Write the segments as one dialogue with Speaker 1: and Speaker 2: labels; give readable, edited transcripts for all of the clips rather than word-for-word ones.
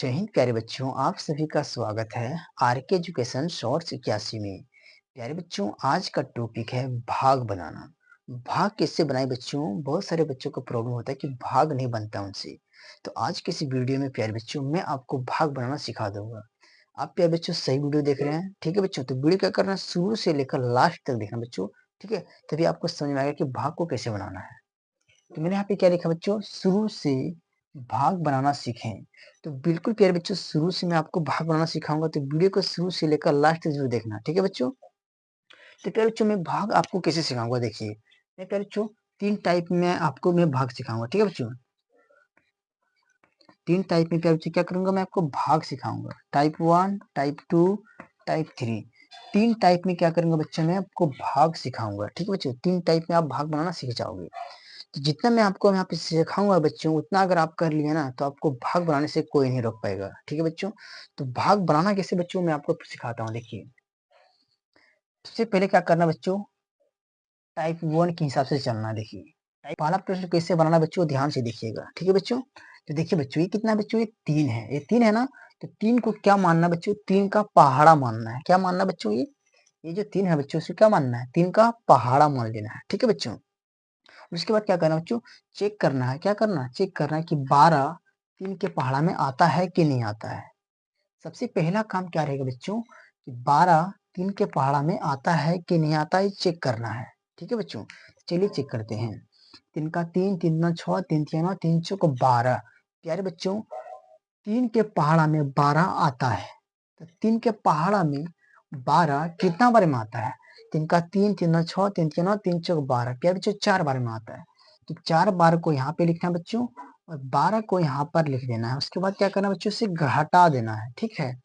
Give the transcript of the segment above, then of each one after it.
Speaker 1: जय हिंद प्यारे बच्चों, आप सभी का स्वागत है आरके एजुकेशन शॉर्ट्स 81 में। प्यारे बच्चों, आज का टॉपिक है भाग बनाना। भाग कैसे बनाए बच्चों? बहुत सारे बच्चों को प्रॉब्लम होता है कि भाग नहीं बनता उनसे। तो आज के इस वीडियो में प्यारे बच्चों मैं आपको भाग बनाना सिखा दूंगा। आप प्यारे बच्चों सही वीडियो देख रहे हैं, ठीक है बच्चों? तो वीडियो क्या करना है, शुरू से लेकर लास्ट तक देखना बच्चों, ठीक है? तभी आपको समझ में आएगा कि भाग को कैसे बनाना है। तो मैंने यहाँ पे क्या लिखा बच्चों, शुरू से भाग बनाना सीखें। तो बिल्कुल प्यारे बच्चों, शुरू से मैं आपको भाग बनाना सिखाऊंगा, तो वीडियो को शुरू से लेकर लास्ट तक जरूर देखना, ठीक है बच्चों? तो प्यारे बच्चों, मैं भाग आपको कैसे सिखाऊंगा, देखिए मैं प्यारे बच्चों तीन टाइप में आपको मैं भाग सिखाऊंगा, ठीक है बच्चों? तीन टाइप में प्यारे बच्चों क्या करूंगा, मैं आपको भाग सिखाऊंगा। Type 1, type 2, type 3। तीन टाइप में क्या करूंगा बच्चों, मैं आपको भाग सिखाऊंगा, ठीक है बच्चों? तीन टाइप में आप भाग बनाना सीख जाओगे। तो जितना मैं आपको यहाँ पे सिखाऊंगा बच्चों, उतना अगर आप कर लिए ना, तो आपको भाग बनाने से कोई नहीं रोक पाएगा, ठीक है बच्चों? तो भाग बनाना कैसे बच्चों, मैं आपको सिखाता हूँ। देखिए, सबसे पहले क्या करना बच्चों, टाइप 1 के हिसाब से चलना है। देखिए, पहला प्रश्न कैसे बनाना बच्चों, ध्यान से देखिएगा, ठीक है बच्चों? तो देखिए बच्चों, ये कितना है बच्चों, ये 3 है, ये 3 है ना? तो 3 को क्या मानना बच्चों, 3 का पहाड़ा मानना है। क्या मानना बच्चों, ये जो 3 है बच्चों, इसे क्या मानना है, 3 का पहाड़ा मान लेना है, ठीक है बच्चों? उसके बाद क्या करना बच्चों, चेक करना है। क्या करना है, चेक करना है कि 12 3 के पहाड़ा में आता है कि नहीं आता है। सबसे पहला काम क्या रहेगा बच्चों, कि 12 3 के पहाड़ा में आता है कि नहीं आता है, चेक करना है, ठीक है बच्चों? चलिए चेक करते हैं। 3 का 3, 3 दूना 6, 3 तिया 9, 3 चौक 12। प्यारे बच्चों, 3 के पहाड़ा में 12 आता है। तो 3 के पहाड़ा में 12 कितना बार में आता है? 3 का 3, 3 दूना 6, 3 तिया 9, 3 चौक 12। प्यारे बच्चों, 4 बार में आता है। तो 4 बार को यहाँ पे लिखना है बच्चों, और 12 को यहाँ पर लिख देना है। उसके बाद क्या करना है बच्चों, से घटा देना है, ठीक है?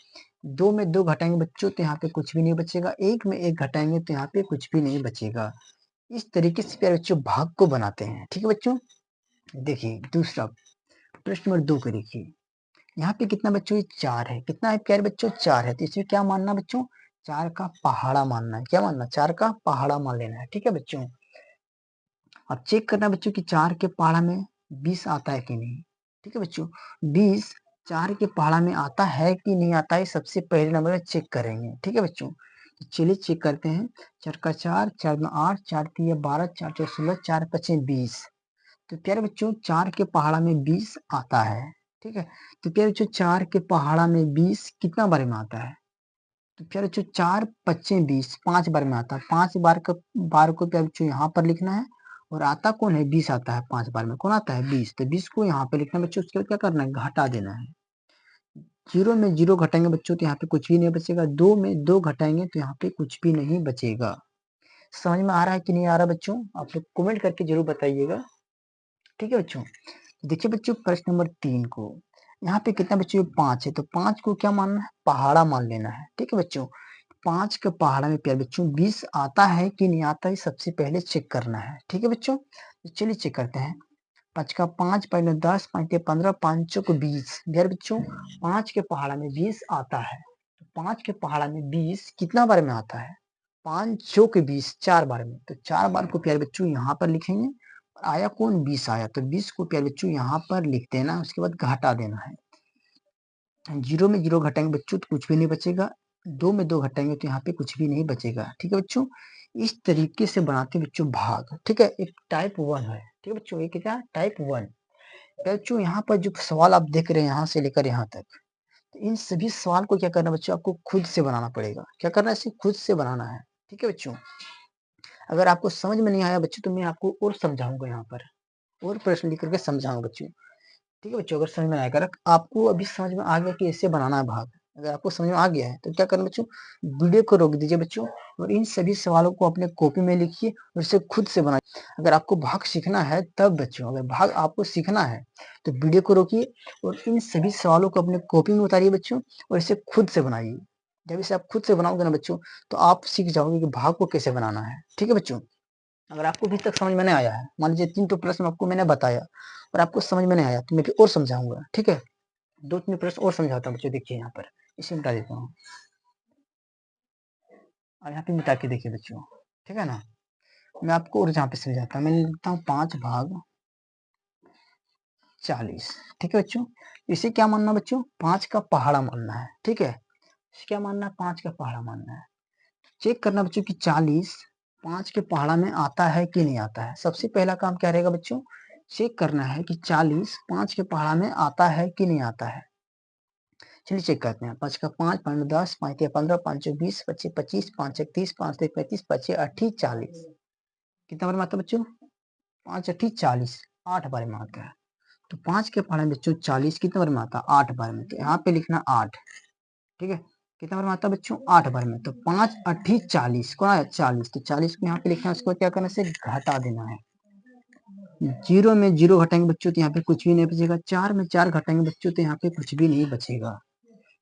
Speaker 1: 2 में 2 घटाएंगे बच्चों तो यहाँ पे कुछ भी नहीं बचेगा। 1 में 1 घटाएंगे तो यहाँ पे कुछ भी नहीं बचेगा। इस तरीके से प्यारे बच्चों भाग को बनाते हैं, ठीक है बच्चों? देखिए दूसरा प्रश्न नंबर 2 को देखिए। यहाँ पे कितना बच्चों, ये 4 है। कितना है प्यारे बच्चों, 4 है। तो इसमें क्या मानना बच्चों, 4 का पहाड़ा मानना है। क्या मानना, 4 का पहाड़ा मान लेना है, ठीक है बच्चों? अब चेक करना बच्चों कि 4 के पहाड़ा में 20 आता है कि नहीं, ठीक है बच्चों? 20 4 के पहाड़ा में आता है कि नहीं आता है, सबसे पहले नंबर में चेक करेंगे, ठीक है बच्चों? तो चलिए चेक करते हैं। 4 का 4, 4 दूना 8, 4 तिया 12, 4 चौक 16, 4 पचे 20। तो प्यारे बच्चों, 4 के पहाड़ा में 20 आता है, ठीक है? तो प्यारे बच्चों, 4 के पहाड़ा में 20 कितना बार में आता है? तो प्यारे बच्चों, 4 पच्चे 20, 5 बार में आता है। 5 बार को प्यारे बच्चों यहाँ पर लिखना है। और आता कौन है, 20 आता है 5 बार में। कौन आता है, 20। तो 20 को यहाँ पे लिखना है बच्चों। उसके बाद क्या करना है, घटा देना है। 0 में 0 घटाएंगे बच्चों तो यहाँ पे कुछ भी नहीं बचेगा। 2 में 2 घटाएंगे तो यहाँ पे कुछ भी नहीं बचेगा। समझ में आ रहा है कि नहीं आ रहा बच्चों? आप लोग कमेंट करके जरूर बताइएगा, ठीक है बच्चों? देखिए बच्चों, प्रश्न नंबर 3 को, यहाँ पे कितना बच्चों, 5 है। तो 5 को क्या मानना है, पहाड़ा मान लेना है, ठीक है बच्चों? 5 के पहाड़ा में प्यारे बच्चों 20 आता है कि नहीं आता है, सबसे पहले चेक करना है, ठीक है बच्चों? तो चलिए चेक करते हैं। 5 का 5, पहले 10, 5 के 15, 5 चौक 20। प्यारे बच्चों, 5 के पहाड़ा में 20 आता है। तो 5 के पहाड़ा में 20 कितना बार में आता है, 5 चौक 20, 4 बार में। तो 4 बार को प्यारे बच्चों यहाँ पर लिखेंगे। आया कौन, 20 आया। तो 20 को प्यारे बच्चों यहाँ पर लिख देना। उसके बाद घटा देना है। 0 में 0 घटाएंगे बच्चों तो कुछ भी नहीं बचेगा। 2 में 2 घटाएंगे तो यहाँ पे कुछ भी नहीं बचेगा, ठीक है बच्चों? इस तरीके से बनाते हैं बच्चों भाग, ठीक है? एक टाइप 1 है, ठीक है बच्चों? ये क्या, टाइप 1। बच्चों, यहाँ पर जो सवाल आप देख रहे हैं यहाँ से लेकर यहाँ तक, तो इन सभी सवाल को क्या करना बच्चों, आपको खुद से बनाना पड़ेगा। क्या करना है, इसे खुद से बनाना है, ठीक है बच्चों? अगर आपको समझ में नहीं आया बच्चों, तो मैं आपको और समझाऊंगा यहाँ पर, और प्रश्न लिख करके समझाऊंगा बच्चों, ठीक है बच्चों? अगर समझ में आएगा, आपको अभी समझ में आ गया कि ऐसे बनाना है भाग, अगर आपको समझ में आ गया है तो क्या करना बच्चों, वीडियो को रोक दीजिए बच्चों, और इन सभी सवालों को अपने कॉपी में लिखिए और इसे खुद से बनाइए। अगर आपको भाग सीखना है तब बच्चों, अगर भाग आपको सीखना है तो वीडियो को रोकिए और इन सभी सवालों को अपने कॉपी में उतारिए बच्चों, और इसे खुद से बनाइए। जब इसे आप खुद से बनाओगे ना बच्चों, तो आप सीख जाओगे कि भाग को कैसे बनाना है, ठीक है बच्चों? अगर आपको अभी तक समझ में नहीं आया है, मान लीजिए 3 तो प्रश्न आपको मैंने बताया और आपको समझ में नहीं आया, तो मैं फिर और समझाऊंगा, ठीक है? 2-3 प्रश्न और समझाता हूँ बच्चों। देखिए यहाँ पर इसे मिटा देता हूँ और यहाँ पे मिटा के देखिए बच्चों, ठीक है ना? मैं आपको और जहाँ पे समझाता हूँ, मैं लिखता हूँ 5 भाग 40। ठीक है बच्चों, इसे क्या मानना बच्चों, 5 का पहाड़ा मानना है। ठीक है, क्या मानना है, 5 का पहाड़ा मानना है। चेक करना बच्चों कि 40 5 के पहाड़ा में आता है कि नहीं आता है। सबसे पहला काम क्या रहेगा बच्चों, चेक करना है कि 40 5 के पहाड़ा में आता है कि नहीं आता है। चलिए चेक करते हैं। 5 का 5, 5 में 10, 5 या 15, 5 20, 25 25, 5 30, 5 35, 5 80, 40। कितना बार में आता है बच्चों, 5 80 40, 8 बार में आता है। तो 5 के पहाड़े में बच्चों 40 कितने बार में आता है, 8 बार में। तो यहाँ पे लिखना 8। ठीक है, कितना बार में आता है बच्चों, 8 बार में। तो 5 80 40, कौन आया 40। तो 40 को यहाँ पे लिखना है, उसको क्या करना है, घटा देना है। 0 में 0 घटाएंगे बच्चों तो यहाँ पे कुछ भी नहीं बचेगा। 4 में 4 घटाएंगे बच्चों तो यहाँ पे कुछ भी नहीं बचेगा।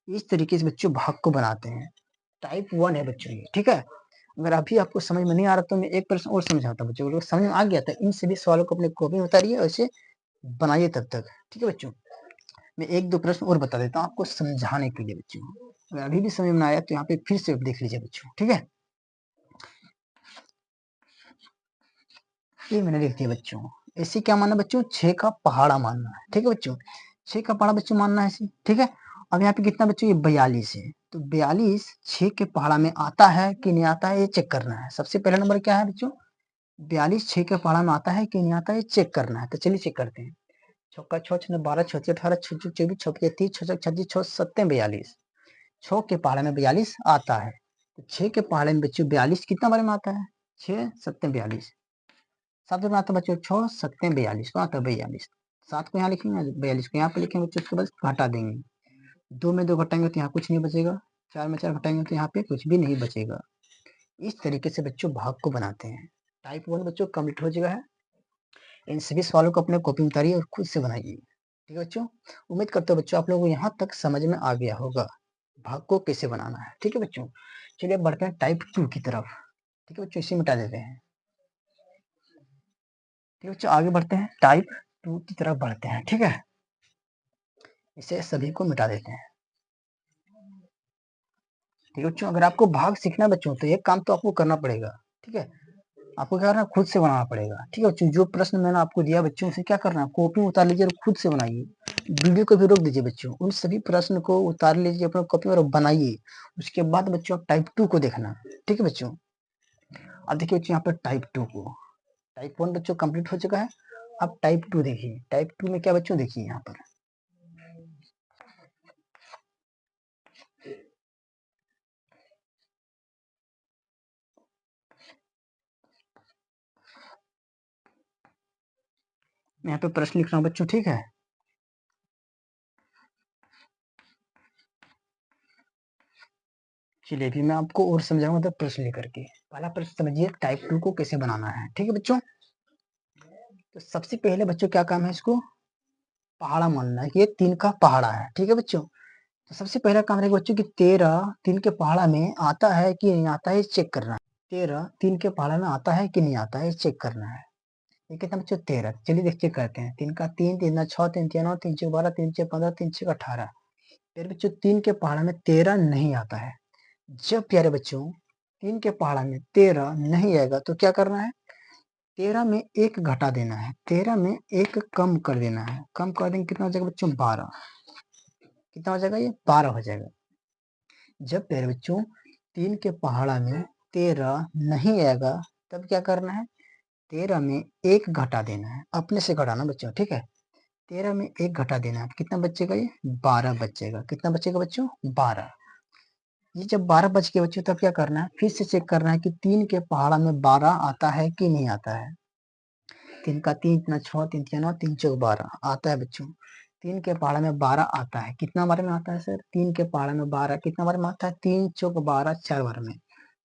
Speaker 1: इस तरीके से बच्चों भाग को बनाते हैं। टाइप 1 है बच्चों ये। ठीक है, अगर अभी आपको समझ में नहीं आ रहा तो मैं एक प्रश्न और समझाता हूँ बच्चों को। समझ में आ गया था, इन सभी सवालों को अपने कॉपी में उतारिए और इसे बनाइए तब तक। ठीक है बच्चों, मैं एक दो प्रश्न और बता देता हूँ आपको समझाने के लिए बच्चों। अगर अभी भी समझ में आया तो यहाँ पे फिर से देख लीजिए बच्चों। ठीक है, ये मैंने लिख दिया बच्चों। ऐसे क्या मानना बच्चों, 6 का पहाड़ा मानना है। ठीक है बच्चों, 6 का पहाड़ा बच्चों मानना है ऐसे। ठीक है, अब यहाँ पे कितना बच्चों, ये 42 है। तो 42 6 के पहाड़ा में आता है कि नहीं आता है, ये चेक करना है। सबसे पहला नंबर क्या है बच्चों, 42 6 के पहाड़ा में आता है कि नहीं आता है, ये चेक करना है। तो चलिए चेक करते हैं। छक्का 6 6 12 6 18 6 24 6 30 6 36 6 7 42। 6 के पहाड़े में 42 आता है। तो 6 के पहाड़े में बच्चों 42 कितना बारे में आता है, 6 7 42। 7 में आता है बच्चों 6 7 42 को आता है 42। 7 को यहाँ लिखेंगे, 42 को यहाँ पे लिखेंगे बच्चों, उसके बाद घटा देंगे। 2 में 2 घटाएंगे तो यहाँ कुछ नहीं बचेगा। 4 में 4 घटाएंगे तो यहाँ पे कुछ भी नहीं बचेगा। इस तरीके से बच्चों भाग को बनाते हैं। टाइप 1 बच्चों कंप्लीट हो चुका है। इन सभी सवालों को अपने कॉपी में उतारिए और खुद से बनाइए। ठीक है बच्चों, उम्मीद करते हो बच्चों आप लोगों को यहाँ तक समझ में आ गया होगा भाग को कैसे बनाना है। ठीक है बच्चों, चलिए बढ़ते हैं टाइप 2 की तरफ। ठीक है बच्चों, इसे मिटा देते हैं। ठीक है बच्चों, आगे बढ़ते हैं, टाइप 2 की तरफ बढ़ते हैं। ठीक है, इसे सभी को मिटा देते हैं। ठीक है बच्चों, अगर आपको भाग सीखना है बच्चों तो एक काम तो आपको करना पड़ेगा। ठीक है, आपको क्या करना है, खुद से बनाना पड़ेगा। ठीक है बच्चों, जो प्रश्न मैंने आपको दिया बच्चों, उसे क्या करना है, कॉपी में उतार लीजिए और खुद से बनाइए। वीडियो को भी रोक दीजिए बच्चों, उन सभी प्रश्न को उतार लीजिए अपने कॉपी में और बनाइए। उसके बाद बच्चों आप टाइप 2 को देखना। ठीक है बच्चों, अब देखिए बच्चों यहाँ पर टाइप 2 को, टाइप 1 बच्चों कंप्लीट हो चुका है। अब टाइप 2 देखिए। टाइप 2 में क्या बच्चों, देखिए यहाँ पर मैं यहाँ पे प्रश्न लिख रहा हूँ बच्चों। ठीक है, चलिए अभी मैं आपको और समझाऊंगा तो प्रश्न लेकर के। पहला प्रश्न समझिए, टाइप 2 को कैसे बनाना है। ठीक है बच्चों, तो सबसे पहले बच्चों क्या काम है, इसको पहाड़ा मानना है कि ये 3 का पहाड़ा है। ठीक है बच्चों, तो सबसे पहला काम रहेगा बच्चों कि 13 3 के पहाड़ा में आता है कि नहीं आता है, चेक करना है। 13 3 के पहाड़ा में आता है कि नहीं आता है, चेक करना है। ये कितना बच्चों, 13। चलिए देख चेक करते हैं। 3 का 3, 3 ना 6, 3 9, 3 6 12, 3 6 15, 3 6 18। फिर बच्चों 3 के पहाड़ा में 13 नहीं आता है। जब प्यारे बच्चों 3 के पहाड़ा में 13 नहीं आएगा तो क्या करना है, 13 में 1 घटा देना है। 13 में 1 कम कर देना है। कम कर देंगे कितना हो जाएगा बच्चों, 12। कितना हो जाएगा, ये 12 हो जाएगा। जब प्यारे बच्चों 3 के पहाड़ा में 13 नहीं आएगा तब क्या करना है, 13 में 1 घटा देना है। अपने से घटाना बच्चों। ठीक है, 13 में 1 घटा देना है। कितना बचेगा, ये 12 बचेगा। कितना बचेगा बच्चों, 12। ये जब 12 बच गए बच्चों तब क्या करना है, फिर से चेक करना है कि 3 के पहाड़ा में 12 आता है कि नहीं आता है। 3 का 3 इतना 6, 3 9, 3 चौक 12 आता है बच्चों। 3 के पहाड़ा में 12 आता है। कितना बार में आता है सर, 3 के पहाड़ा में 12 कितना बार में आता है, 3 चौक 12 4 बार में।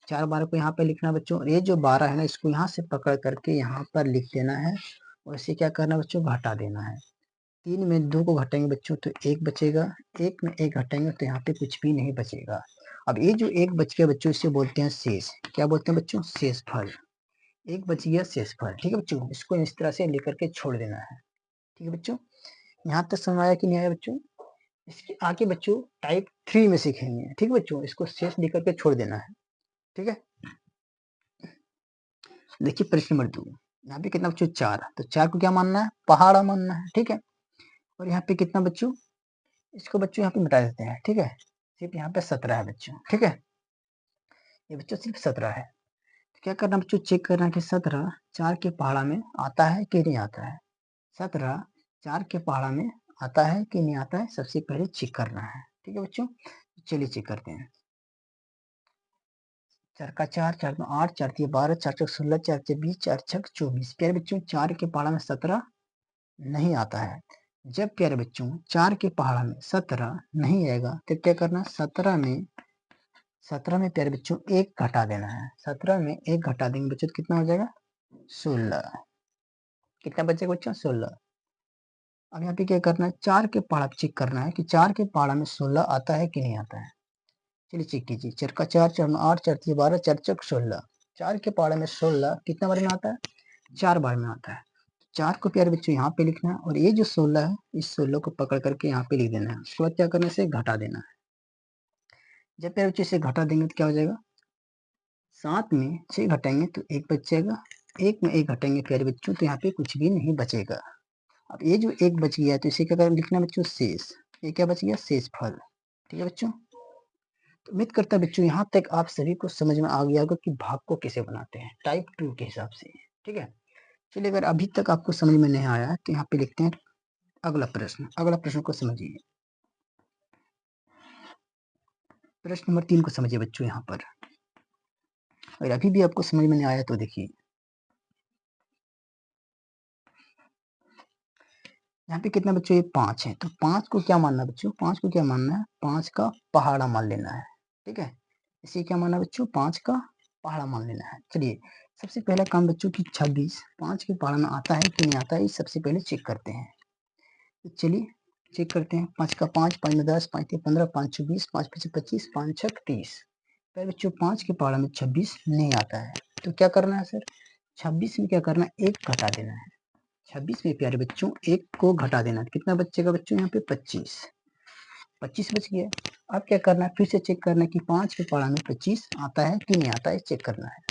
Speaker 1: 4 बार को यहाँ पे लिखना बच्चों। ये जो 12 है ना, इसको यहाँ से पकड़ करके यहाँ पर लिख देना है और इसे क्या करना है बच्चों, घटा देना है। 3 में 2 को घटाएंगे बच्चों तो 1 बचेगा। 1 में 1 घटाएंगे तो यहाँ पे कुछ भी नहीं बचेगा। अब ये जो 1 बच गया बच्चों, इसे बोलते हैं शेष। क्या बोलते हैं बच्चों, शेष फल। 1 बच गया शेष फल। ठीक है बच्चों, इसको इस तरह से लेकर के छोड़ देना है। ठीक है बच्चों, यहाँ तक समझ आया कि नहीं आया बच्चों। इसके आगे बच्चों टाइप 3 में सीखेंगे। ठीक है बच्चों, इसको शेष लेकर के छोड़ देना है। ठीक है, देखिए प्रश्न नंबर 2। यहाँ पे कितना बच्चों, 4। तो 4 को क्या मानना है, पहाड़ा मानना है। ठीक है, और यहाँ पे कितना बच्चों, इसको बच्चों यहाँ पे मिटा देते हैं, ठीक है। सिर्फ यहाँ पे 17 है बच्चों, ठीक है, ये बच्चों सिर्फ 17 है। तो क्या करना बच्चों, चेक करना कि 17 4 के पहाड़ा में आता है कि नहीं आता है। 17 4 के पहाड़ा में आता है कि नहीं आता है, सबसे पहले चेक करना है, ठीक है बच्चों। चलिए चेक करते हैं। 4 का 4, 4 में 8, 4 3 12, 4 चौक 16, 4 से 20, 4 छक 24। प्यारे बच्चों 4 के पहाड़ा में 17 नहीं आता है। जब प्यारे बच्चों 4 के पहाड़ा में 17 नहीं आएगा तो क्या करना, 17 में प्यारे बच्चों 1 घटा देना है। 17 में 1 घटा देंगे बच्चों तो कितना हो जाएगा, 16। कितना बचेगा बच्चों, 16। अब यहाँ पे क्या करना है, 4 के पहाड़ा चेक करना है कि 4 के पहाड़ा में 16 आता है कि नहीं आता है। चलिए चेक कीजिए। 4 का 4, 4 में 8, 4 3 12, 4 चौक 16। 4 के पहाड़े में 16 कितना बार में आता है, 4 बार में आता है। 4 को प्यारे बच्चों यहाँ पे लिखना है और ये जो 16 है इस 16 को पकड़ करके यहाँ पे लिख देना है। उसके बाद क्या करना है, इसे घटा देना है। जब प्यारे बच्चों इसे घटा देंगे तो क्या हो जाएगा, 7 में 6 घटाएंगे तो 1 बच जाएगा। 1 में 1 घटाएंगे प्यारे बच्चों तो यहाँ पे कुछ भी नहीं बचेगा। अब ये जो 1 बच गया है तो इसे क्या कर लिखना है बच्चों, शेष। ये क्या बच गया, शेष फल, ठीक है बच्चों। तो उम्मीद करता है बच्चों यहाँ तक आप सभी को समझ में आ गया होगा कि भाग को कैसे बनाते हैं टाइप 2 के हिसाब से, ठीक है। चलिए अगर अभी तक आपको समझ में नहीं आया तो यहाँ पे लिखते हैं अगला प्रश्न। अगला प्रश्न को समझिए, प्रश्न नंबर 3 को समझिए बच्चों। यहाँ पर अगर अभी भी आपको समझ में नहीं आया तो देखिए, यहाँ पे कितना बच्चों, ये 5 है। तो 5 को क्या मानना बच्चों, 5 को क्या मानना है, 5 का पहाड़ा मान लेना है, ठीक है। इसे क्या मानना बच्चों, 5 का पहाड़ा मान लेना है। चलिए सबसे पहला काम बच्चों की 26 5 के पहाड़ा में आता है कि नहीं आता है, सबसे पहले चेक करते हैं। तो चलिए चेक करते हैं। 5 का 5, 5 में 10, 5 3 15, 5 6 20, 5 5 25, 5 6 30। पर बच्चों 5 के पहाड़ा में 26 नहीं आता है तो क्या करना है सर, 26 में क्या करना है, 1 घटा देना है। 26 में प्यारे बच्चों 1 को घटा देना है। कितना बचेगा बच्चों, यहाँ पे 25 बच गया। अब क्या करना है, फिर से चेक करना है कि 5 के पहाड़ा में 25 आता है कि नहीं आता है, चेक करना है।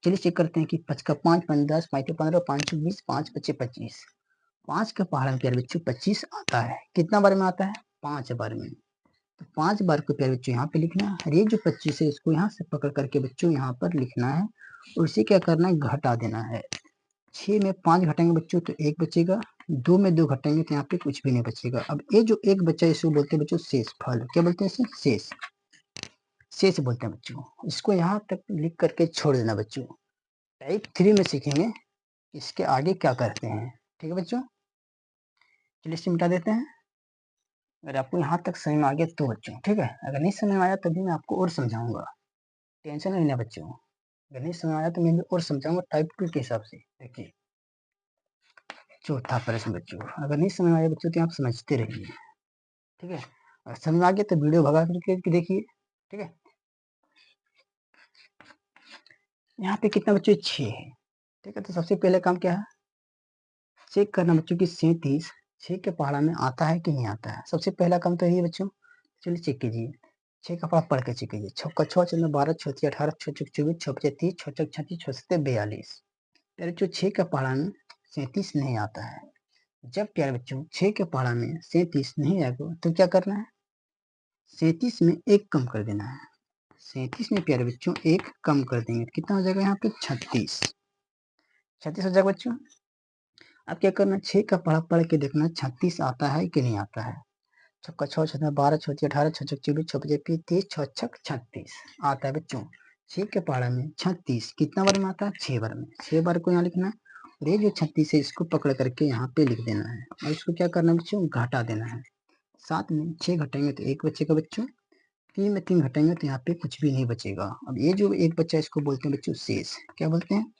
Speaker 1: चलिए चेक करते हैं कि 5 का 5, 5 10, 5 15, 5 20, 5 25 25। 5 के पहाड़ा में प्यारे बच्चों 25 आता है। कितना बार में आता है, 5 बार में। तो 5 बार को प्यारे बच्चों यहाँ पे लिखना है। ये जो 25 है इसको यहाँ से पकड़ करके बच्चों यहाँ पर लिखना है और इसे क्या करना है, घटा देना है। 6 में 5 घटाएंगे बच्चों तो 1 बचेगा। 2 में 2 घटाएंगे तो यहाँ पे कुछ भी नहीं बचेगा। अब ये जो 1 बचा इसको बोलते हैं बच्चों शेष फल। क्या बोलते हैं इसे, शेष। शेष बोलते हैं बच्चों। इसको यहाँ तक लिख करके छोड़ देना बच्चों। टाइप 3 में सीखेंगे इसके आगे क्या करते हैं, ठीक है बच्चों। चलिए इसे मिटा देते हैं। अगर आपको यहाँ तक समझ में आ गया तो बच्चों, ठीक है। अगर नहीं समझ में आया तभी मैं आपको और समझाऊंगा, टेंशन नहीं लेना बच्चों। अगर नहीं समझ में आया तो मैं भी और समझाऊंगा टाइप 2 के हिसाब से। देखिए चौथा प्रश्न बच्चों, अगर नहीं समझ में आया बच्चों तो आप समझते रहिए, ठीक है। अगर समझ में आ गया तो वीडियो भगा करके देखिए, ठीक है। यहाँ पे कितना बच्चों, 6 है, ठीक है। तो सबसे पहले काम क्या है, चेक करना बच्चों की 37 6 के पहाड़ा में आता है कि नहीं आता है। सबसे पहला काम तो यही बच्चों। चलिए चेक कीजिए। 6 का पहाड़ा पढ़ के चेक कीजिए। 6 का 6, 14 12, 6 3 18, 6 चौक 24, 6 5 30, 6 चौक 36, 6 7 42। प्यारे बच्चों 6 के पहाड़ा में 37 नहीं आता है। जब प्यारे बच्चों 6 के पहाड़ा में 37 नहीं आएगा तो क्या करना है, 37 में 1 कम कर देना है। 37 में प्यारे बच्चों 1 कम कर देंगे कितना हो जाएगा, यहाँ पे 36 हो जाएगा बच्चों। अब क्या करना, 6 का पढ़ा पढ़ के देखना 36 आता है कि नहीं आता है। 6 का 6, 6 12, 6 18, 6 24, 6 25 30, 6 छक 36 आता है बच्चों। 6 के पहाड़ा में 36 कितना बार में आता है, 6 बार में। 6 बार को यहाँ लिखना है और ये जो 36 है इसको पकड़ करके यहाँ पे लिख देना है और इसको क्या करना है बच्चों, घटा देना है। 7 में 6 घटाएंगे तो 1 बचेगा बच्चों। 3 में 3 घटाएंगे तो यहाँ पे कुछ भी नहीं बचेगा। अब ये जो 1 बच्चा इसको बोलते हैं बच्चों शेष। क्या बोलते हैं,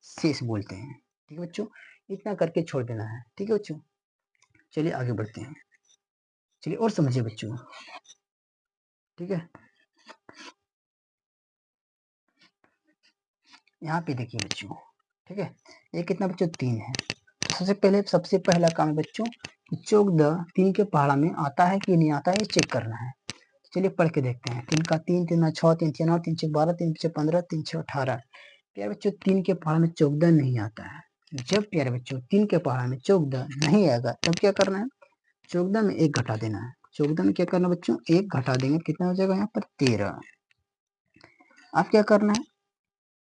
Speaker 1: शेष बोलते हैं, ठीक है बच्चों। इतना करके छोड़ देना है, ठीक है बच्चों। चलिए आगे बढ़ते हैं। चलिए और समझिए बच्चों, ठीक है। यहाँ पे देखिए बच्चों, ठीक है। ये कितना बच्चों, 3 है। सबसे पहला काम है बच्चों, चौक द 3 के पहाड़ा में आता है कि नहीं आता है, ये चेक करना है। चलिए पढ़ के देखते हैं। 3 का 3, 3 6, 3 6 9, 3 6 12, 3 6 15, 3 6 18। यार बच्चों 3 के पहाड़ में चौकदा नहीं आता है। जब प्यारे बच्चों 3 के पहाड़ा में 14 नहीं आएगा तब क्या करना है, 14 में 1 घटा देना है। 14 में क्या करना बच्चों, 1 घटा देंगे, कितना हो जाएगा यहाँ पर 13। अब क्या करना है,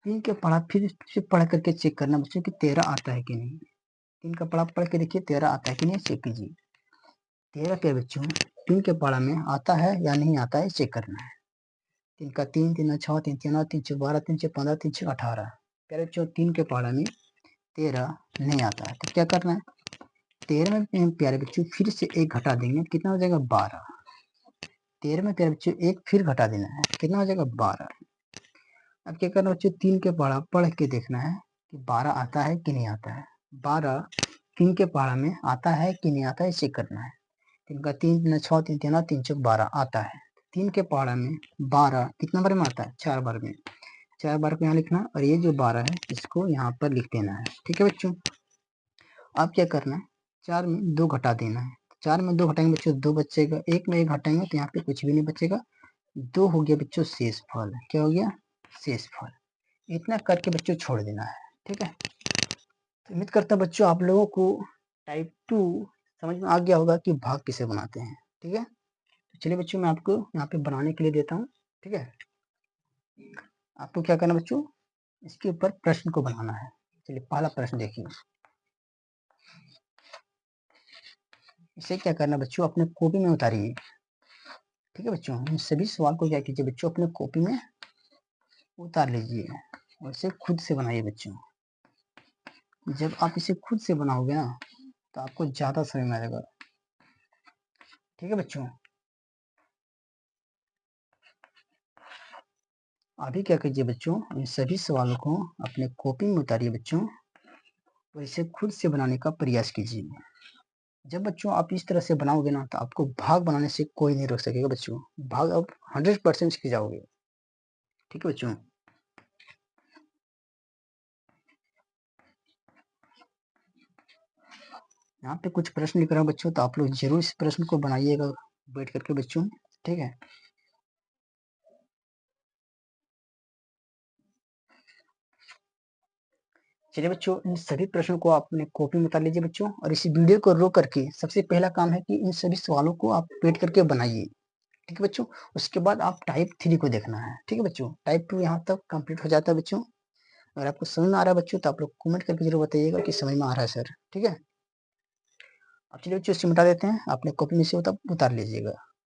Speaker 1: 3 के पढ़ा फिर से पढ़ करके चेक करना बच्चों कि 13 आता है कि नहीं। 3 का पढ़ा पढ़ के देखिए 13 आता है कि नहीं, चेक कीजिए। 13 क्या बच्चों 3 के पढ़ा में आता है या नहीं आता है, चेक करना है। 3 का 3, 3 6, 3 3 9, 3 6 12, 3 6 15, 3 6 18। प्यारे बच्चों 3 के पढ़ा में 13 नहीं आता है तो क्या करना है, 13 में प्यारे बच्चों फिर से 1 घटा देंगे, कितना हो जाएगा 12। 13 में प्यारे बच्चों 1 फिर घटा देना है, कितना हो जाएगा 12। अब क्या करना बच्चों, 3 के पढ़ा पढ़ के देखना है कि 12 आता है कि नहीं आता है। 12 3 के पढ़ा में आता है कि नहीं आता है, चेक करना है। 3 का 3 3 6, 3 3 3 6 12 आता है। 3 के पहाड़ा में 12 कितना बार में आता है, 4 बार में। 4 बार को यहाँ लिखना और ये जो 12 है इसको यहाँ पर लिख देना है, ठीक है बच्चों। अब क्या करना है, 4 में 2 घटा देना है। 4 में 2 घटाएंगे बच्चों 2 बचेगा, 1 में 1 घटाएंगे तो यहाँ पे कुछ भी नहीं बचेगा। 2 हो गया बच्चों शेष फल, क्या हो गया, शेष फल। इतना करके बच्चों छोड़ देना है, ठीक है। तो उम्मीद करता हूँ बच्चों आप लोगों को टाइप 2 समझ में आ गया होगा कि भाग किसे बनाते हैं, ठीक है। तो चलिए बच्चों मैं आपको यहाँ पे बनाने के लिए देता हूँ, ठीक है। आपको क्या करना बच्चों, इसके ऊपर प्रश्न को बनाना है। चलिए पहला प्रश्न देखिए। इसे क्या करना बच्चों, अपने कॉपी में उतारिए, ठीक है बच्चों। इन सभी सवाल को क्या कीजिए बच्चों, अपने कॉपी में उतार लीजिए और इसे खुद से बनाइए बच्चों। जब आप इसे खुद से बनाओगे ना तो आपको ज्यादा समय में आएगा, ठीक है बच्चों। अभी क्या कीजिए बच्चों, इन सभी सवालों को अपने कॉपी में उतारिए बच्चों और इसे खुद से बनाने का प्रयास कीजिए। जब बच्चों आप इस तरह से बनाओगे ना तो आपको भाग बनाने से कोई नहीं रोक सकेगा बच्चों। भाग आप 100% सीख जाओगे, ठीक है बच्चों। यहाँ पे कुछ प्रश्न लिख रहा हूँ बच्चों, तो आप लोग जरूर इस प्रश्न को बनाइएगा बैठ करके बच्चों, ठीक है। चलिए बच्चों इन सभी प्रश्नों को आप अपने कॉपी में उतार लीजिए बच्चों और इस वीडियो को रोक करके सबसे पहला काम है कि इन सभी सवालों को आप बैठ करके बनाइए, ठीक है बच्चों। उसके बाद आप टाइप 3 को देखना है, ठीक है बच्चों। टाइप 2 यहाँ तक कंप्लीट हो जाता है बच्चों। अगर आपको समझ में आ रहा है बच्चों तो आप लोग कमेंट करके जरूर बताइएगा कि समझ में आ रहा है सर, ठीक है। अब चलिए बच्चों इसे मिटा देते हैं, अपने कॉपी में से उतार लीजिएगा,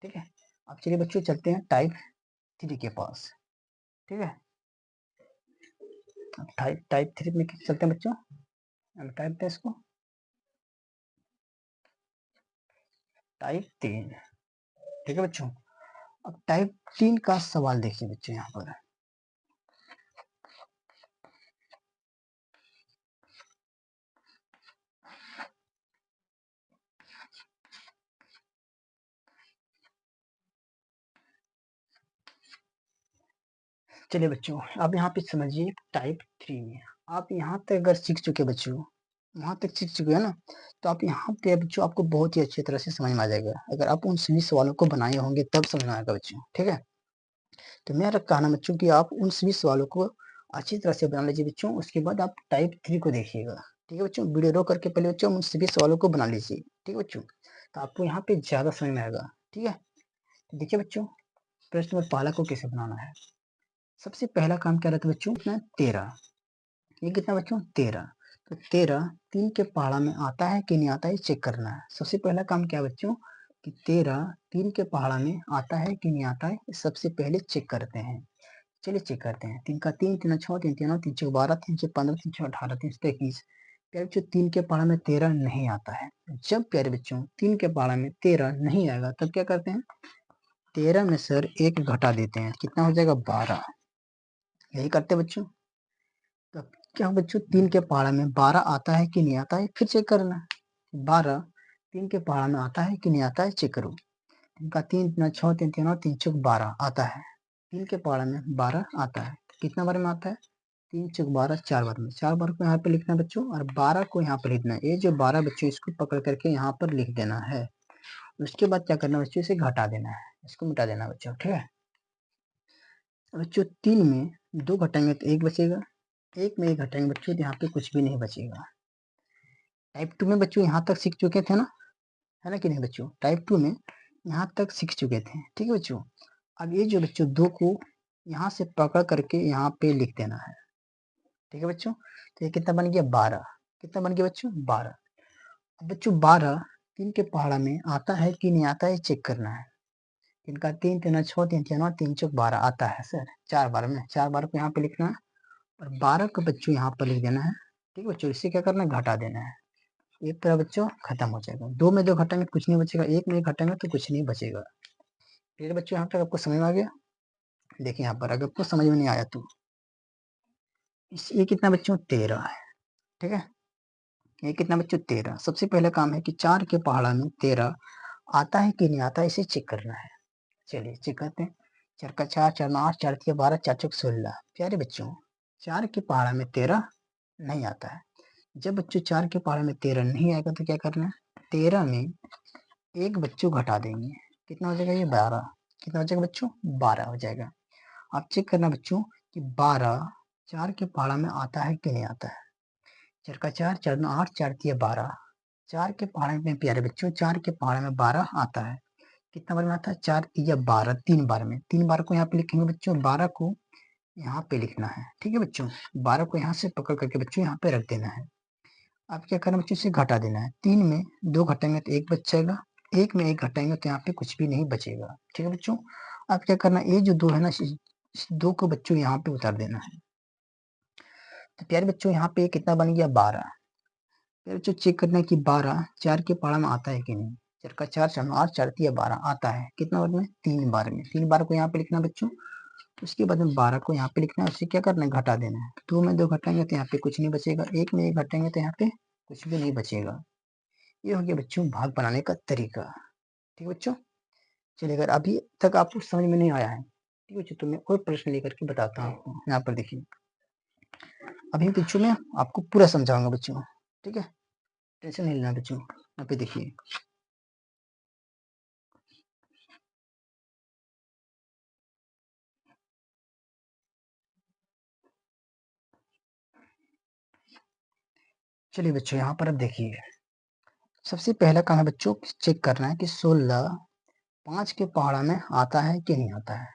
Speaker 1: ठीक है। अब चलिए बच्चों चलते हैं टाइप 3 के पास, ठीक है। अब टाइप 3 में चलते हैं बच्चों, टाइप दें इसको टाइप 3, ठीक है बच्चों। अब टाइप 3 का सवाल देखिए बच्चों यहाँ पर। चलिए बच्चों अब यहाँ पे समझिए टाइप 3 में आप यहाँ तक अगर सीख चुके बच्चों, वहां तक सीख चुके हैं ना, तो आप यहाँ पे बच्चों आपको बहुत ही अच्छी तरह से समझ में आ जाएगा। अगर आप उन सभी सवालों को बनाए होंगे तब समझ में आएगा बच्चों, ठीक है। तो मेरा कहना बच्चों कि आप उन सभी सवालों को अच्छी तरह से बना लीजिए बच्चों, उसके बाद आप टाइप 3 को देखिएगा, ठीक है बच्चों। वीडियो रोक करके पहले बच्चों उन सभी सवालों को बना लीजिए, ठीक है बच्चों। तो आपको यहाँ पे ज्यादा समझ में आएगा, ठीक है। तो देखिए बच्चों प्रश्न नंबर पहला को कैसे बनाना है। सबसे पहला काम क्या रहता है बच्चों, कितना 13, ये कितना बच्चों 13। तो 13 3 के पहाड़ा में आता है कि नहीं आता है चेक करना है। सबसे पहला काम क्या बच्चों कि 13 3 के पहाड़ा में आता है कि नहीं आता है, सबसे पहले चेक करते हैं। चलिए चेक करते हैं। 3 का 3 3 6, 3 3 9, 3 6 12, 3 6 15, 3 6 18, 3 6 21। प्यारे बच्चों 3 के पहाड़ा में 13 नहीं आता है। जब प्यारे बच्चों 3 के पहाड़ा में 13 नहीं आएगा तब क्या करते हैं, 13 में सर 1 घटा देते हैं, कितना हो जाएगा 12। यही करते बच्चों। तो क्या बच्चों 3 के पहाड़ा में 12 आता है कि नहीं आता है, फिर चेक करना है। 12 3 के पहाड़ा में आता है कि नहीं आता है, चेक करो। 3 का 3 3 6, 3 3 9, 3 6 12 आता है। 3 के पहाड़ा में 12 आता है, कितना बार में आता है, 3 चौक 12 4 बार में। 4 बार को यहाँ पे लिखना है बच्चों और 12 को यहाँ पे लिखना है। ये जो 12 बच्चों इसको पकड़ करके यहाँ पर लिख देना है। उसके बाद क्या करना बच्चों, इसे घटा देना है, इसको मिटा देना बच्चों, ठीक है। बच्चों 3 में 2 घटाएंगे तो 1 बचेगा, 1 में 1 घटाएंगे बच्चों तो यहाँ पे कुछ भी नहीं बचेगा। टाइप 2 में बच्चों यहाँ तक सीख चुके थे ना, है ना कि नहीं बच्चों? टाइप 2 में यहाँ तक सीख चुके थे, ठीक है बच्चों। अब ये जो बच्चों 2 को यहाँ से पकड़ करके यहाँ पे लिख देना है, ठीक है बच्चों। तो ये कितना बन गया 12, कितना बन गया बच्चों 12। अब बच्चों 12 3 के पहाड़ा में आता है कि नहीं आता है चेक करना है। इनका 3 3 6 3 3 9 3 चौक 12 आता है सर, 4 बार में 4 बार को यहाँ पे लिखना है और 12 को बच्चों यहाँ पर लिख देना है, ठीक है बच्चों। इससे क्या करना है घटा देना है, एक तरह बच्चों खत्म हो जाएगा। 2 में 2 घटाएंगे कुछ नहीं बचेगा, 1 में 1 घटाएंगे तो कुछ नहीं बचेगा। ठीक है बच्चों, यहाँ तक आपको समझ में आ गया? देखिए यहाँ पर अगर आपको समझ में नहीं आया तो ये कितना बच्चों 13 है, ठीक है। ये कितना बच्चों 13। सबसे पहला काम है कि 4 के पहाड़ा में 13 आता है कि नहीं आता है, इसे चेक करना है। चलिए चेक करते हैं। 4 का 4 4 9 8 4 3 12 4 चौक 16। प्यारे बच्चों 4 के पहाड़ा में 13 नहीं आता है। जब बच्चों 4 के पहाड़ा में 13 नहीं आएगा तो क्या करना है, 13 में एक बच्चों घटा देंगे, कितना हो जाएगा ये 12। कितना हो जाएगा बच्चों 12 हो जाएगा। आप चेक करना बच्चों कि 12 4 के पहाड़ा में आता है कि नहीं आता है। 4 का 4 4 9 8 4 3 12। 4 के पहाड़े में प्यारे बच्चों 4 के पहाड़े में 12 आता है। कितना बार में आता है 4 या 12, 3 बार में। 3 बार को यहाँ पे लिखेंगे बच्चों, 12 को यहाँ पे लिखना है, ठीक है बच्चों। 12 को यहाँ से पकड़ करके बच्चों यहाँ पे रख देना है। अब क्या करना बच्चों, इसे घटा देना है। 3 में 2 घटाएंगे तो 1 बचेगा, 1 में 1 घटाएंगे तो यहाँ पे कुछ भी नहीं बचेगा, ठीक है बच्चों। अब क्या करना, ये जो 2 है ना, इस 2 को बच्चों यहाँ पे उतार देना है। तो प्यारे बच्चों यहाँ पे कितना बन गया 12। फिर बच्चों चेक करना है कि 12 4 के पहाड़ा में आता है कि नहीं। 4 का 4 4 8 4 3 12 आता है। कितना बार में 3 बार में। 3 बार को यहाँ पे लिखना बच्चों, उसके बाद में 12 को यहाँ पे लिखना है, उससे क्या करना है घटा देना है। 2 में 2 घटाएंगे तो यहाँ पे कुछ नहीं बचेगा, 1 में 1 घटाएंगे तो यहाँ पे कुछ भी नहीं बचेगा। ये हो गया बच्चों भाग बनाने का तरीका, ठीक है बच्चों। चलिए अगर अभी तक आपको समझ में नहीं आया है, ठीक है बच्चों, तो मैं और प्रश्न लेकर के बताता हूँ। यहाँ पर देखिए अभी बच्चों मैं आपको पूरा समझाऊंगा बच्चों, ठीक है, टेंशन नहीं लेना बच्चों। यहाँ पे देखिए चलिए बच्चों यहाँ पर अब देखिए सबसे पहला काम है बच्चों चेक करना है कि 16 5 के पहाड़ा में आता है कि नहीं आता है।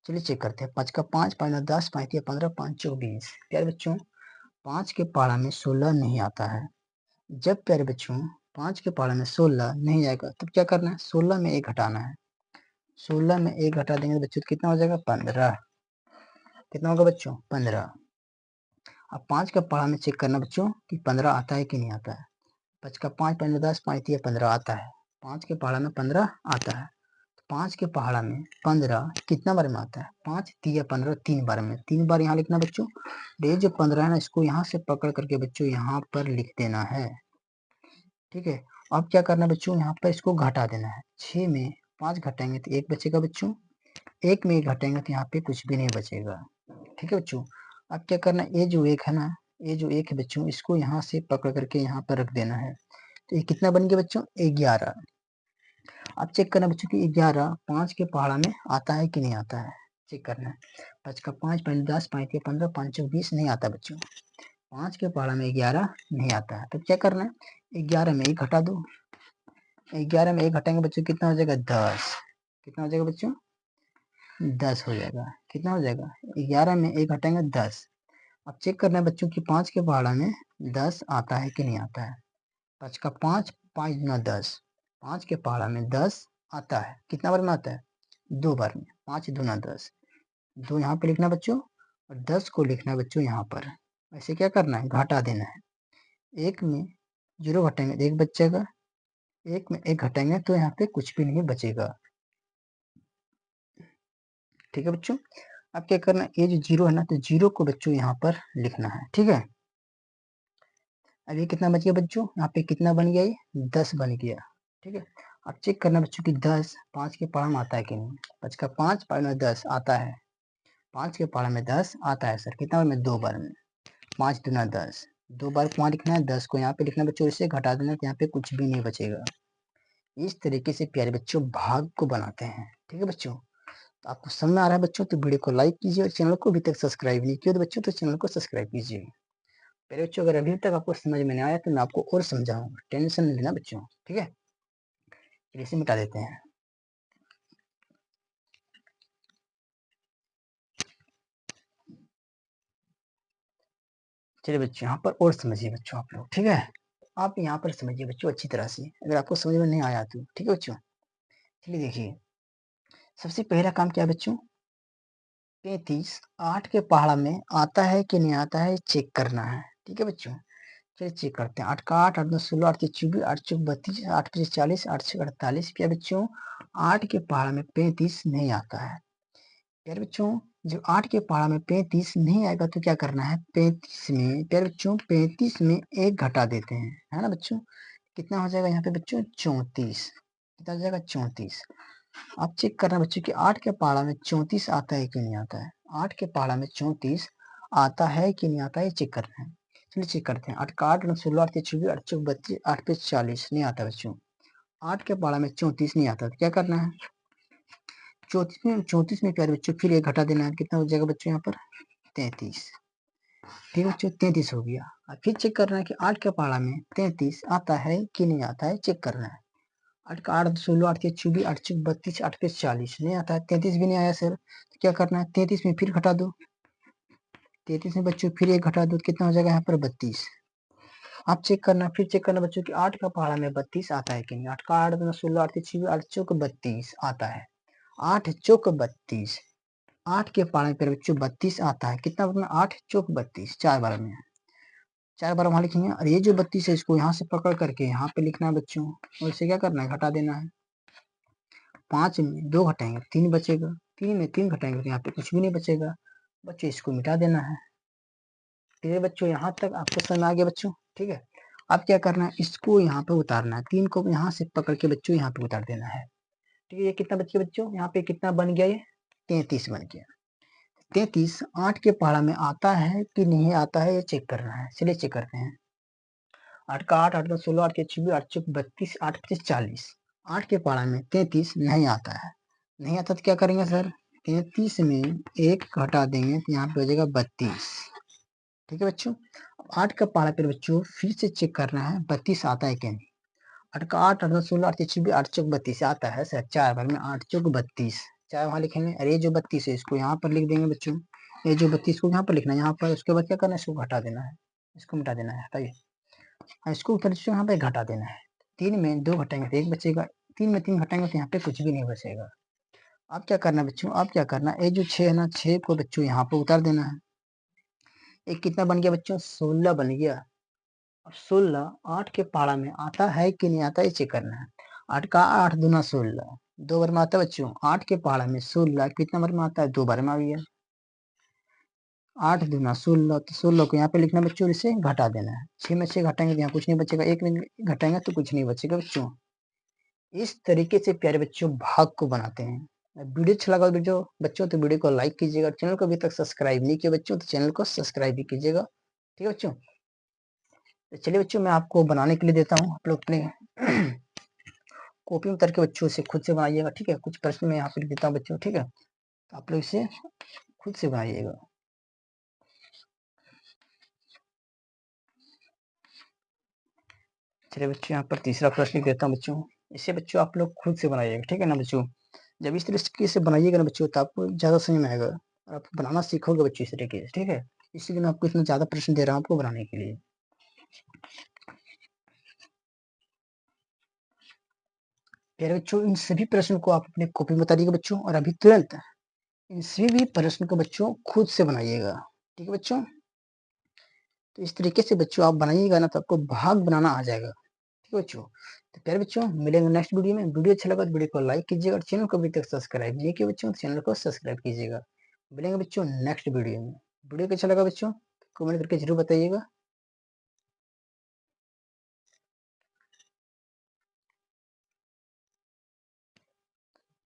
Speaker 1: चलिए चेक करते हैं। 5 का 5 5 9 10 5 3 15 5 4 20। प्यारे बच्चों 5 के पहाड़ा में 16 नहीं आता है। जब प्यारे बच्चों 5 के पहाड़ा में 16 नहीं आएगा तब क्या करना है, 16 में 1 घटाना है। 16 में 1 घटा देंगे तो बच्चों कितना हो जाएगा 15। कितना होगा बच्चों 15। अब 5 का पहाड़ा में चेक करना बच्चों कि 15 आता है कि नहीं आता है। 5 का 5 5 10 5 3 15 आता है। 5 के पहाड़ा में 15 आता है। 5 के पहाड़ा में 15 कितना बार में आता है, 5 3 15 3 बार में। 3 बार यहाँ लिखना बच्चों। ये जो 15 है ना, इसको यहाँ से पकड़ करके बच्चों यहाँ पर लिख देना है, ठीक है। अब क्या करना बच्चों, यहाँ पर इसको घटा देना है। 6 में 5 घटाएंगे तो 1 बचेगा बच्चों, 1 में 1 घटाएंगे तो यहाँ पे कुछ भी नहीं बचेगा, ठीक है बच्चों। अब क्या करना, ये जो 1 है ना, ये जो 1 है बच्चों, इसको यहाँ से पकड़ करके यहाँ पर रख देना है। तो ये कितना बन गया बच्चों 11। अब चेक करना बच्चों कि 11 5 के पहाड़ा में आता है कि नहीं आता है, चेक करना है। 5 का 5 5 10 5 3 15 5 4 20 नहीं आता बच्चों। 5 के पहाड़ा में 11 नहीं आता है, तो क्या करना है 11 में 1 घटा दो। 11 में 1 घटाएंगे बच्चों कितना हो जाएगा 10। कितना हो जाएगा बच्चों 10 हो जाएगा। कितना हो जाएगा 11 में 1 घटाएंगे 10। अब चेक करना है बच्चों कि 5 के पहाड़ा में 10 आता है कि नहीं आता है। 5 का 5 5 9 10। 5 के पहाड़ा में 10 आता है। कितना बार में आता है 2 बार में। 5 2 10। 2 यहाँ पे लिखना बच्चों और 10 को लिखना है बच्चों यहाँ पर। ऐसे क्या करना है घटा देना है। 1 में 0 घटाएंगे तो 1 बचेगा, 1 में 1 घटाएंगे तो यहाँ पे कुछ भी नहीं बचेगा, ठीक है बच्चों। अब क्या करना है, ये जो 0 है ना, तो 0 को बच्चों यहाँ पर लिखना है, ठीक है। अब ये कितना बच गया बच्चों, यहाँ पे कितना बन गया, ये 10 बन गया, ठीक है। अब चेक करना बच्चों कि 10 5 के पहाड़ा में आता है कि नहीं। 5 का 5 5 9 10 आता है। 5 के पहाड़ा में 10 आता है सर, कितना बार में 2 बार में। 5 दूना 10। 2 बार को वहाँ लिखना है, 10 को यहाँ पे लिखना बच्चों, इसे घटा देना तो यहाँ पे कुछ भी नहीं बचेगा। इस तरीके से प्यारे बच्चों भाग को बनाते हैं, ठीक है बच्चों। तो आपको समझ में आ रहा है बच्चों, तो वीडियो को लाइक कीजिए और चैनल को अभी तक सब्सक्राइब नहीं किया तो बच्चों तो चैनल को सब्सक्राइब कीजिए। प्यारे बच्चों अगर अभी तक आपको समझ में नहीं आया तो मैं आपको और समझाऊंगा, टेंशन नहीं लेना बच्चों, ठीक है। इसे मिटा देते हैं। चलिए बच्चों यहाँ पर और समझिए बच्चों आप लोग, ठीक है। आप यहाँ पर समझिए बच्चों अच्छी तरह से, अगर आपको समझ में नहीं आया तो, ठीक है बच्चों। चलिए देखिए, सबसे पहला काम क्या है बच्चों, 35 8 के पहाड़ा में आता है कि नहीं आता है चेक करना है, ठीक है बच्चों। चलिए चेक करते हैं। 8 का 8, 8 2 16, 8 3 24, 8 चौक 32, 8 5 40, 8 6 48। क्या बच्चों, 8 के पहाड़ा में 35 नहीं आता है। प्यारे बच्चों जब 8 के पहाड़ा में 35 नहीं आएगा तो क्या करना है, 35 में, प्यारे बच्चों 35 में एक घटा देते हैं, है ना बच्चों। कितना हो जाएगा यहाँ पे बच्चों, 34। कितना हो जाएगा, 34। आप चेक करना बच्चों कि 8 के पहाड़ा में 34 आता है कि नहीं आता है। 8 के पहाड़ा में 34 आता है कि नहीं आता है, चेक करना है। चलिए चेक करते हैं। 8 का 8, 16, 8 24, 8 चौक 32, 8 पे 40 नहीं आता बच्चों। 8 के पहाड़ा में 34 नहीं आता तो क्या करना है, 34 में प्यारे बच्चों फिर एक घटा देना है। कितना हो जाएगा बच्चों यहाँ पर, 33। ठीक है बच्चों, 33 हो गया। अब फिर चेक करना है कि 8 के पहाड़ा में 33 आता है कि नहीं आता है, चेक करना है। 8 का 8, 16, 8 के 24, 8 चौक 32, 8 पे 40 नहीं आता है। 33 भी नहीं आया सर, तो क्या करना है, 33 में फिर घटा दो। 33 में बच्चों फिर एक घटा दो, कितना हो जाएगा यहाँ पर, 32। आप चेक करना, फिर चेक करना बच्चों कि 8 का पहाड़ा में 32 आता है कि नहीं। 8 का 8, 16, 8 के 24, 8 चौक 32 आता है। 8 चौक 32, 8 के पहाड़े पर बच्चों 32 आता है। कितना बना, 8 चौक 32, 4 बार में, 4 बार वहां लिखेंगे। और ये जो 32 है इसको यहाँ से पकड़ करके यहाँ पे लिखना है बच्चों, और इसे क्या करना है, घटा देना है। 5 में 2 घटाएंगे 3 बचेगा, 3 में 3 घटाएंगे तो यहाँ पे कुछ भी नहीं बचेगा बच्चों, इसको मिटा देना है। ठीक है बच्चों, यहाँ तक आपको समझ आ गया बच्चों, ठीक है। अब क्या करना है, इसको यहाँ पे उतारना है। 3 को यहाँ से पकड़ के बच्चों यहाँ पे उतार देना है। ठीक है, ये कितना बच गया बच्चों, यहाँ पे कितना बन गया, ये 33 बन गया। 33 8 के पहाड़ा में आता है कि नहीं आता है, ये चेक करना है। चलिए चेक करते हैं। 8 का 8, 8 का 16, 8 के 24, 8 चौक 32, 8 25 40। 8 के पहाड़ा में 33 नहीं आता है। नहीं आता तो क्या करेंगे सर, 33 में एक घटा देंगे तो यहाँ पे हो जाएगा 32। ठीक है बच्चों, 8 का पहाड़ा पर बच्चों फिर से चेक करना है 32 आता है कि नहीं। 8 का 8, 8 का 16, 8 के 24, 8 चौक 32 आता है सर, 4 बार में 8 चौक 32, 4 वहां लिखेंगे। अरे ये जो 32 है इसको यहाँ पर लिख देंगे बच्चों, ये जो 32 को यहाँ पर लिखना है यहाँ पर, उसके बाद क्या करना है, इसको घटा देना है, इसको मिटा देना है, हटाइए। इसको उतर यहाँ पे घटा देना है। 3 में 2 घटाएंगे तो 1 बचेगा, 3 में 3 घटाएंगे तो यहाँ पे कुछ भी नहीं बचेगा। अब क्या करना है बच्चों, अब क्या करना है, ये जो 6 है ना, 6 को बच्चों यहाँ पे उतार देना है। एक कितना बन गया बच्चों, 16 बन गया। अब 16 8 के पहाड़ा में आता है कि नहीं आता है, चेक करना है। 8 का 8 दूना 16, 2 बार में आता है बच्चों। 8 के पहाड़ा में 16 कितना बार में आता है, 2 बार में आ गया। 8 दूना 16, तो 16 को यहाँ पे लिखना बच्चों, इसे घटा देना है। 6 में 6 घटाएंगे तो यहाँ कुछ नहीं बचेगा, 1 में घटाएंगे तो कुछ नहीं बचेगा बच्चों। इस तरीके से प्यारे बच्चों भाग को बनाते हैं। वीडियो अच्छा लगा बच्चों तो वीडियो को लाइक कीजिएगा, चैनल को अभी तक सब्सक्राइब नहीं किया बच्चों तो चैनल को सब्सक्राइब भी कीजिएगा, ठीक है बच्चों। तो चलिए बच्चों मैं आपको बनाने के लिए देता हूँ, आप लोग अपने कॉपी में उतर के बच्चों से खुद से बनाइएगा, ठीक है। कुछ प्रश्न मैं यहाँ पे लिख देता हूँ बच्चों, ठीक है, तो आप लोग इसे खुद से बनाइएगा। चलिए बच्चों यहाँ पर तीसरा प्रश्न लिख देता हूँ बच्चों, इसे बच्चों आप लोग खुद से बनाइएगा, ठीक है ना बच्चों। जब इस तरीके से बनाइएगा ना बच्चों तो आपको ज़्यादा समझ में आएगा और आप बनाना सीखोगे बच्चों इस तरीके से, ठीक है। इसीलिए मैं आपको इतना ज़्यादा प्रश्न दे रहा हूँ आपको बनाने के लिए। प्यारे बच्चों इन सभी प्रश्न को आप अपने कॉपी में बताइएगा बच्चों, और अभी तुरंत इन सभी भी प्रश्न को बच्चों खुद से बनाइएगा, ठीक है बच्चों। तो इस तरीके से बच्चों आप बनाइएगा ना तो आपको भाग बनाना आ जाएगा, ठीक है बच्चों। तो प्यारे बच्चों मिलेंगे नेक्स्ट वीडियो में। वीडियो अच्छा लगा तो वीडियो को लाइक कीजिएगा, और चैनल को अभी तक सब्सक्राइब नहीं किया बच्चों तो चैनल को सब्सक्राइब कीजिएगा। मिलेंगे बच्चों नेक्स्ट वीडियो में। वीडियो अच्छा लगा बच्चों कमेंट करके जरूर बताइएगा।